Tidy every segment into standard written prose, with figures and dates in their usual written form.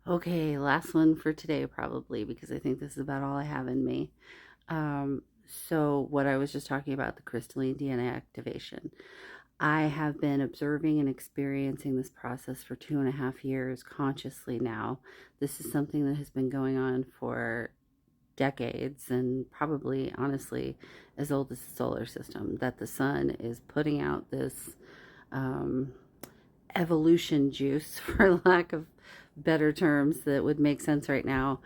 Okay, last one for today, probably, because I think this is about all I have in me. Um, so, what I was just talking about, the crystalline DNA activation, I have been observing and experiencing this process for 2.5 years consciously now. This is something that has been going on for decades and probably, honestly, as old as the solar system, that the sun is putting out this. Um, Evolution juice, for lack of better terms that would make sense right now.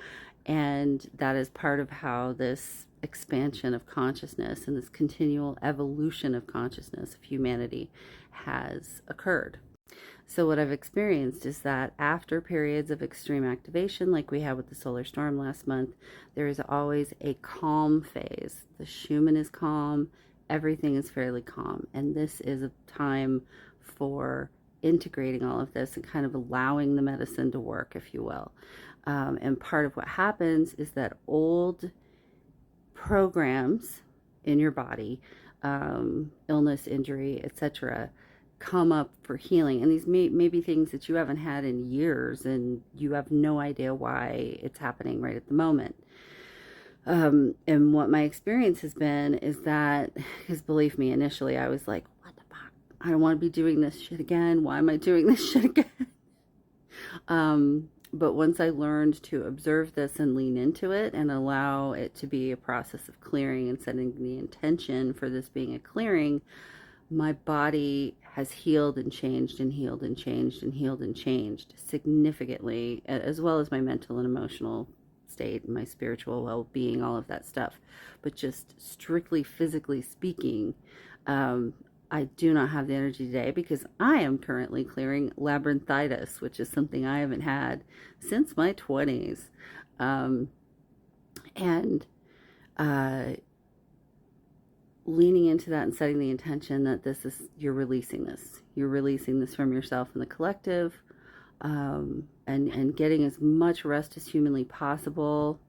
And that is part of how this expansion of consciousness and this continual evolution of consciousness of humanity has occurred. So, what I've experienced is that after periods of extreme activation, like we had with the solar storm last month, there is always a calm phase. The Schumann is calm, everything is fairly calm. And this is a time for integrating all of this and kind of allowing the medicine to work, if you will. And part of what happens is that old programs in your body, illness, injury, etc., come up for healing. And these may be things that you haven't had in years and you have no idea why it's happening right at the moment. And what my experience has been is that, because believe me, initially I was like, what the fuck? I don't want to be doing this shit again. Why am I doing this shit again? But once I learned to observe this and lean into it and allow it to be a process of clearing and setting the intention for this being a clearing, my body has healed and changed and healed and changed and healed and changed significantly, as well as my mental and emotional state, my spiritual well-being, all of that stuff. But just strictly physically speaking, I do not have the energy today because I am currently clearing labyrinthitis, which is something I haven't had since my 20s. And leaning into that and setting the intention that you're releasing this from yourself and the collective, and getting as much rest as humanly possible.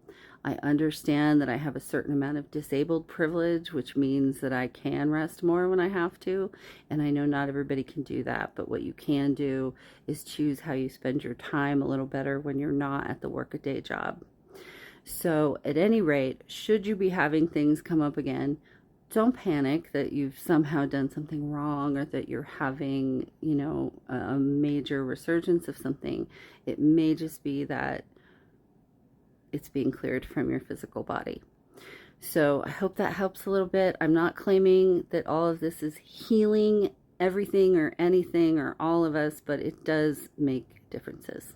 I understand that I have a certain amount of disabled privilege, which means that I can rest more when I have to. And I know not everybody can do that, but what you can do is choose how you spend your time a little better when you're not at the work-a-day job. So at any rate, should you be having things come up again, don't panic that you've somehow done something wrong or that you're having, a major resurgence of something. It may just be that it's being cleared from your physical body. So I hope that helps a little bit. I'm not claiming that all of this is healing everything or anything or all of us, but it does make differences.